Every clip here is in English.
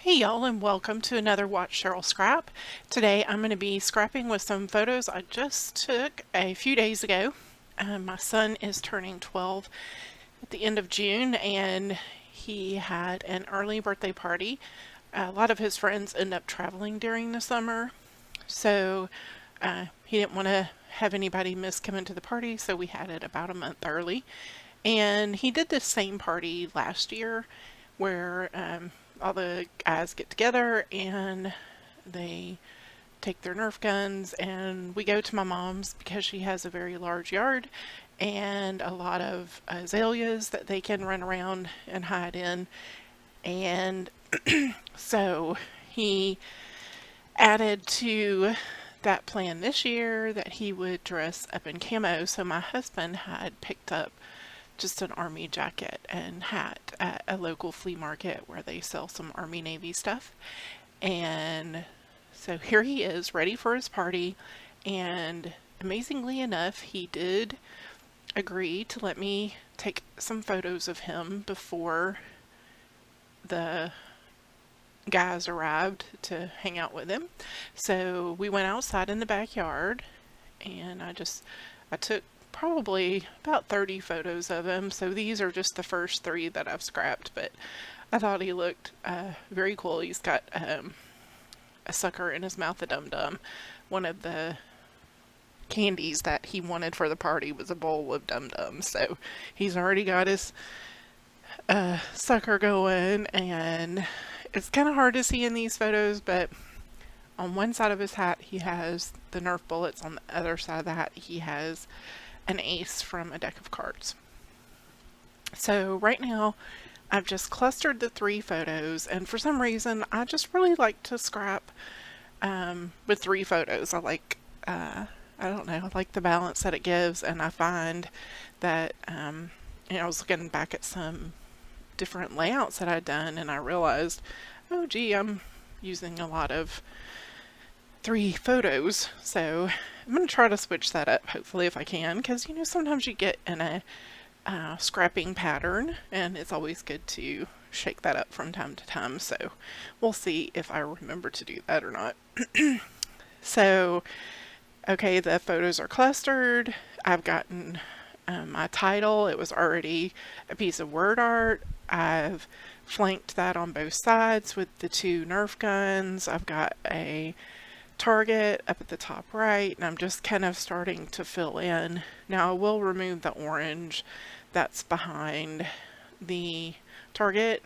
Hey y'all, and welcome to another Watch Cheryl Scrap. Today I'm going to be scrapping with some photos I just took a few days ago. My son is turning 12 at the end of June, and he had an early birthday party. A lot of his friends end up traveling during the summer, so he didn't want to have anybody miss coming to the party, so we had it about a month early. And he did this same party last year where all the guys get together and they take their Nerf guns, and we go to my mom's because she has a very large yard and a lot of azaleas that they can run around and hide in. And so he added to that plan this year that he would dress up in camo. So my husband had picked up just an army jacket and hat at a local flea market where they sell some Army Navy stuff. And so here he is, ready for his party. And amazingly enough, he did agree to let me take some photos of him before the guys arrived to hang out with him. So we went outside in the backyard, and I took probably about 30 photos of him. So these are just the first 3 that I've scrapped, but I thought he looked very cool. He's got a sucker in his mouth, a dum-dum. One of the candies that he wanted for the party was a bowl of dum-dums. So he's already got his sucker going, and it's kind of hard to see in these photos, but on one side of his hat he has the Nerf bullets. On the other side of the hat he has an ace from a deck of cards. So right now I've just clustered the 3 photos, and for some reason I just really like to scrap with 3 photos. I don't know, I like the balance that it gives, and I find that I was looking back at some different layouts that I'd done, and I realized, oh gee, I'm using a lot of 3 photos. So I'm going to try to switch that up, hopefully, if I can, because sometimes you get in a scrapping pattern, and it's always good to shake that up from time to time. So we'll see if I remember to do that or not. So okay, the photos are clustered. I've gotten my title. It was already a piece of word art. I've flanked that on both sides with the 2 Nerf guns. I've got a target up at the top right, and I'm just kind of starting to fill in. Now I will remove the orange that's behind the target.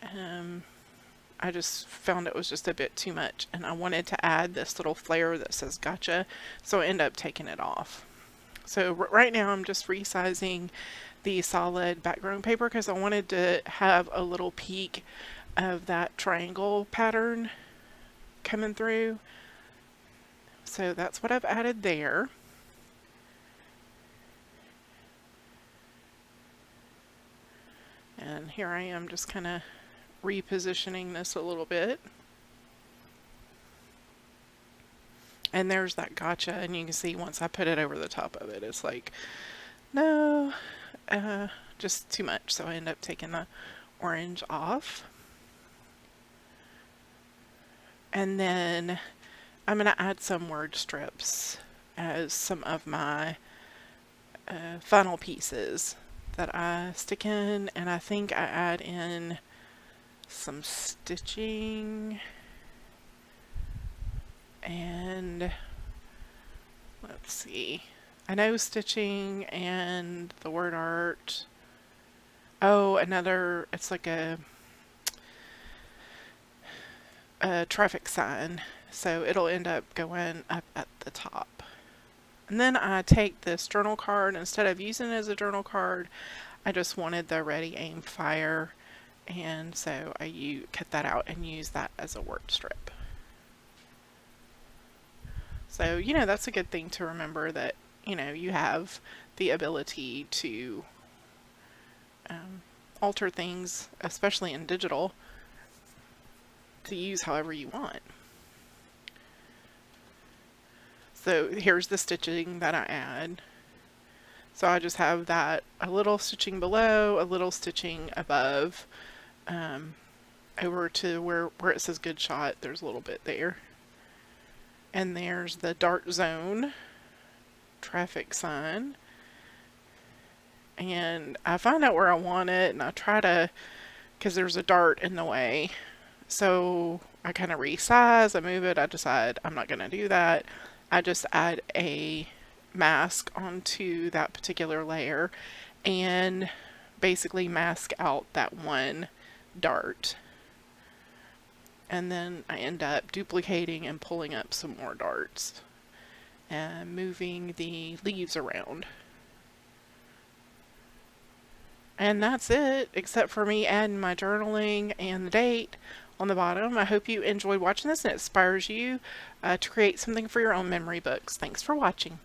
I just found it was just a bit too much, and I wanted to add this little flare that says gotcha, so I ended up taking it off. So right now I'm just resizing the solid background paper because I wanted to have a little peek of that triangle pattern coming through. So that's what I've added there. And here I am just kind of repositioning this a little bit. And there's that gotcha, and you can see once I put it over the top of it, it's like, no, just too much. So I end up taking the orange off. And then I'm going to add some word strips as some of my final pieces that I stick in, and I think I add in some stitching, and let's see, I know stitching and the word art. Oh, another, it's like a traffic sign, so it'll end up going up at the top. And then I take this journal card. Instead of using it as a journal card, I just wanted the ready, aim, fire, and so I cut that out and use that as a word strip. So that's a good thing to remember, that you have the ability to alter things, especially in digital, to use however you want. So here's the stitching that I add. So I just have that, a little stitching below, a little stitching above, over to where it says good shot. There's a little bit there. And there's the dart zone traffic sign. And I find out where I want it, and I try to, because there's a dart in the way. So I kind of resize, I move it, I decide I'm not going to do that. I just add a mask onto that particular layer and basically mask out that one dart. And then I end up duplicating and pulling up some more darts and moving the leaves around. And that's it, except for me adding my journaling and the date on the bottom. I hope you enjoyed watching this and it inspires you to create something for your own memory books. Thanks for watching.